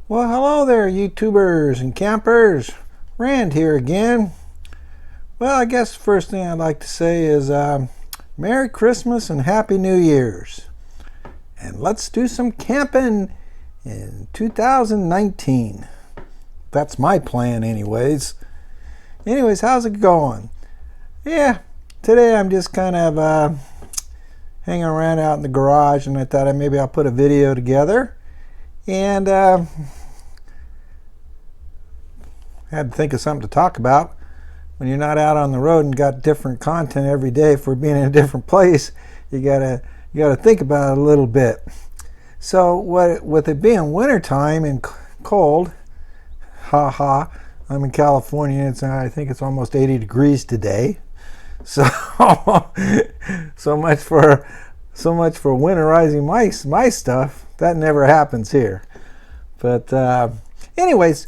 Well, hello there, YouTubers and campers. Rand here again. Well, I guess the first thing I'd like to say is Merry Christmas and Happy New Year's. And let's do some camping in 2019. That's my plan anyways. Anyways, how's it going? Yeah, today I'm just kind of hanging around out in the garage, and I thought maybe I'll put a video together. And had to think of something to talk about. When you're not out on the road and got different content every day for being in a different place, you gotta think about it a little bit. So with it being wintertime and cold, I'm in California. I think it's almost 80 degrees today. So so much for winterizing my stuff. That never happens here. But anyways,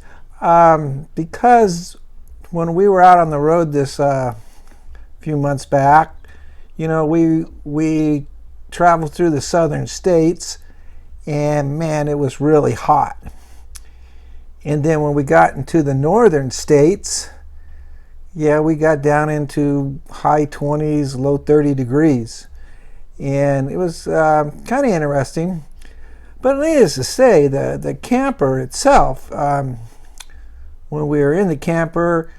because when we were out on the road this few months back, we traveled through the southern states, and man, it was really hot. And then when we got into the northern states, yeah, we got down into high 20s, low 30 degrees. And it was kind of interesting. But needless to say, the camper itself, when we were in the camper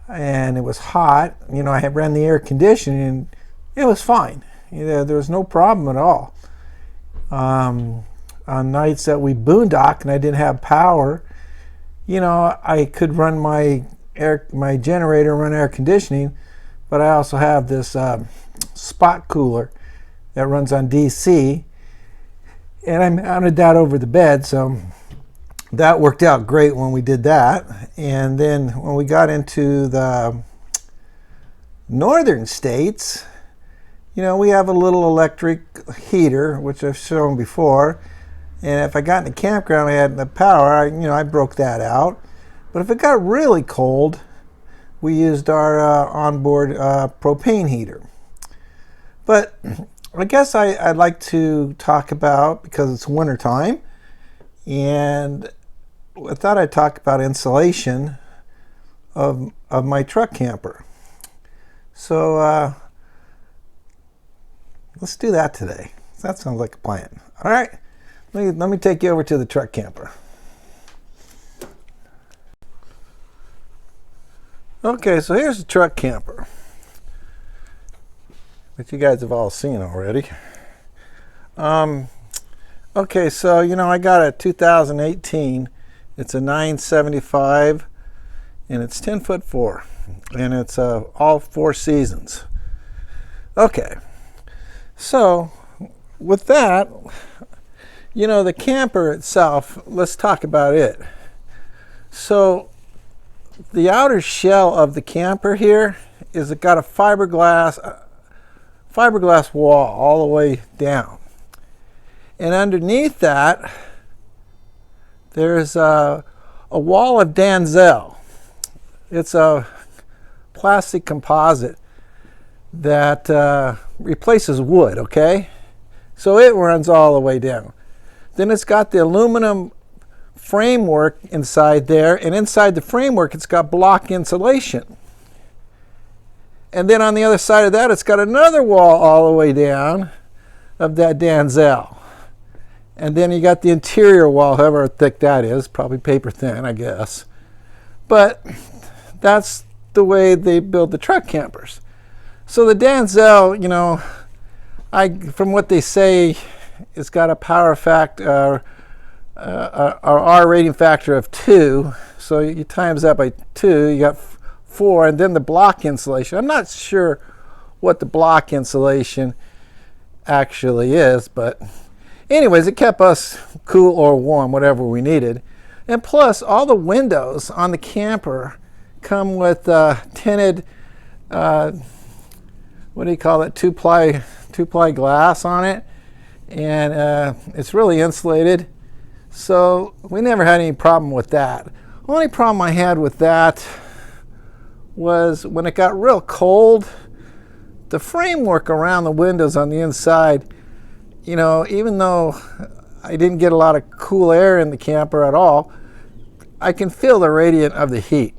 and it was hot, I had ran the air conditioning and it was fine. There was no problem at all. On nights that we boondock and I didn't have power, I could run my generator, run air conditioning, but I also have this spot cooler that runs on DC, and I mounted that over the bed, so that worked out great when we did that. And then when we got into the northern states, we have a little electric heater, which I've shown before. And if I got in the campground, I had the power, I broke that out. But if it got really cold, we used our onboard propane heater. But I guess I'd like to talk about, because it's winter time, and I thought I'd talk about insulation of my truck camper. So let's do that today. That sounds like a plan. All right, let me take you over to the truck camper. Okay, so here's the truck camper, which you guys have all seen already. Okay, so I got a 2018. It's a 975, and it's 10'4", and it's all 4 seasons. Okay, so with that, the camper itself, let's talk about it. So the outer shell of the camper here is it got a fiberglass wall all the way down, and underneath that there's a wall of Danzel. It's a plastic composite that replaces wood, okay? So it runs all the way down. Then it's got the aluminum framework inside there, and inside the framework it's got block insulation. And then on the other side of that, it's got another wall all the way down of that Danzel. And then you got the interior wall, however thick that is, probably paper thin, I guess. But that's the way they build the truck campers. So the Danzel, from what they say, it's got a power factor, R rating factor of 2. So you times that by 2, you got 4, and then the block insulation. I'm not sure what the block insulation actually is, but anyways, it kept us cool or warm, whatever we needed. And plus, all the windows on the camper come with tinted, what do you call it, two-ply glass on it, and it's really insulated. So we never had any problem with that. The only problem I had with that was when it got real cold, the framework around the windows on the inside, even though I didn't get a lot of cool air in the camper at all. I can feel the radiant of the heat.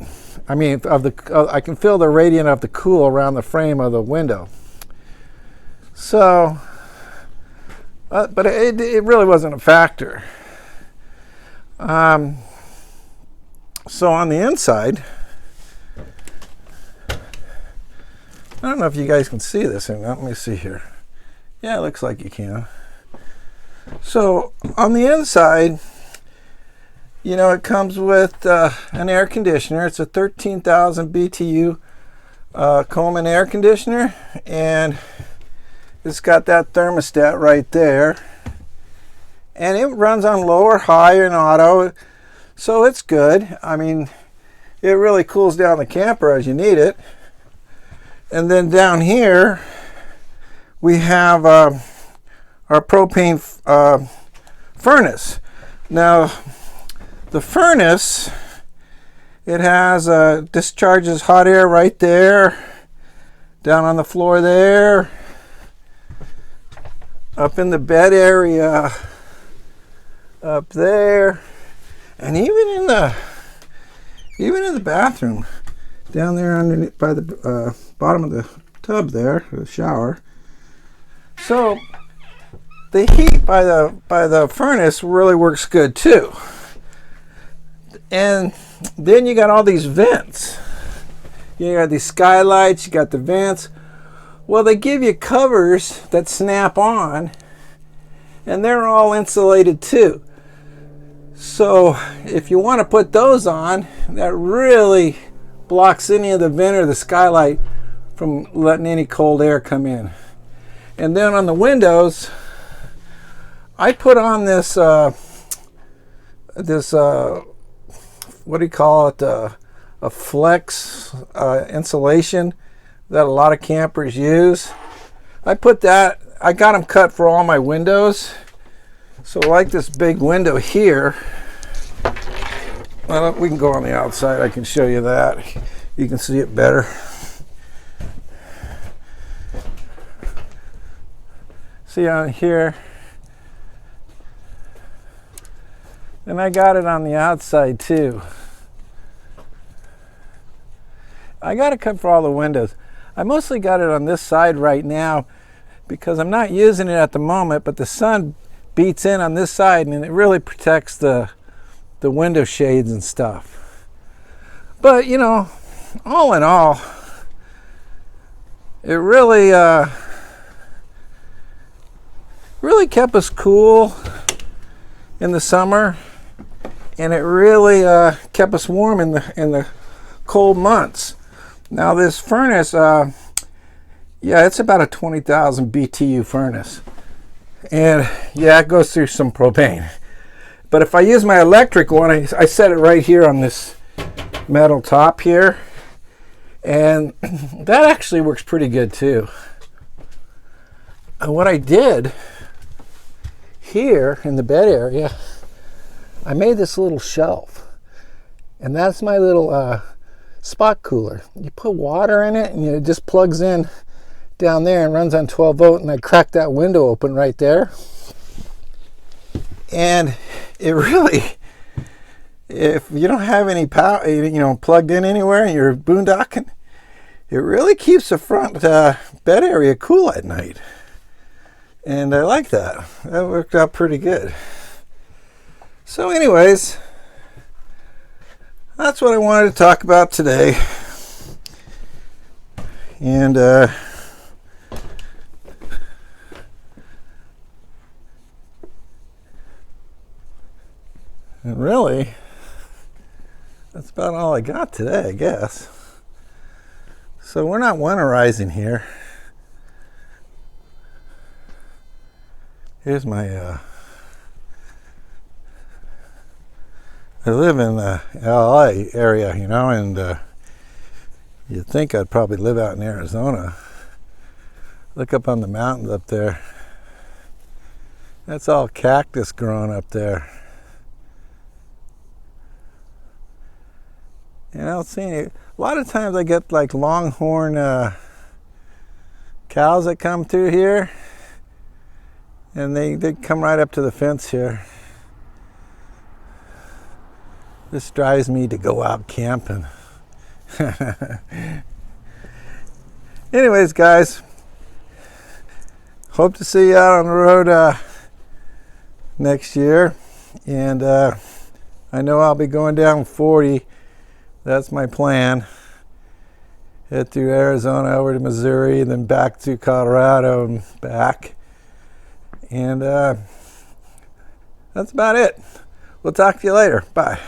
I mean, I can feel the radiant of the cool around the frame of the window. So, but it really wasn't a factor. So on the inside, I don't know if you guys can see this or not. Let me see here. Yeah, it looks like you can. So on the inside, you know, it comes with an air conditioner. It's a 13,000 BTU Coleman air conditioner, and it's got that thermostat right there. And it runs on low or high and auto, so it's good. I mean, it really cools down the camper as you need it. And then down here, we have our propane furnace. Now, the furnace, it has discharges hot air right there, down on the floor there, up in the bed area, up there, and even in the bathroom, down there underneath by the bottom of the tub there, the shower. So the heat by the furnace really works good too. And then you got all these vents. You got these skylights, you got the vents. Well, they give you covers that snap on, and they're all insulated too. So if you want to put those on, that really blocks any of the vent or the skylight from letting any cold air come in. And then on the windows, I put on this what do you call it, a flex insulation that a lot of campers use. I put that, I got them cut for all my windows. So like this big window here, well, we can go on the outside, I can show you that. You can see it better. See on here, and I got it on the outside too. I got it cut for all the windows. I mostly got it on this side right now because I'm not using it at the moment, but the sun beats in on this side and it really protects the window shades and stuff. But you know, all in all, it really kept us cool in the summer, and it really kept us warm in the cold months. Now this furnace, yeah, it's about a 20,000 BTU furnace, and yeah, it goes through some propane. But if I use my electric one, I set it right here on this metal top here, and that actually works pretty good too. And what I did here in the bed area, I made this little shelf, and that's my little spot cooler. You put water in it and it just plugs in down there and runs on 12 volt, and I cracked that window open right there. And it really, if you don't have any power, you know, plugged in anywhere and you're boondocking, it really keeps the front bed area cool at night. And I like that. That worked out pretty good. So anyways, that's what I wanted to talk about today. And really, that's about all I got today, I guess. So we're not winterizing here. Here's my, I live in the LA area, you know, and you'd think I'd probably live out in Arizona. Look up on the mountains up there. That's all cactus growing up there. You know, a lot of times I get like longhorn cows that come through here. And they come right up to the fence here. This drives me to go out camping. Anyways, guys, hope to see you out on the road next year. And I know I'll be going down 40. That's my plan. Head through Arizona over to Missouri, and then back to Colorado and back. And that's about it. We'll talk to you later. Bye.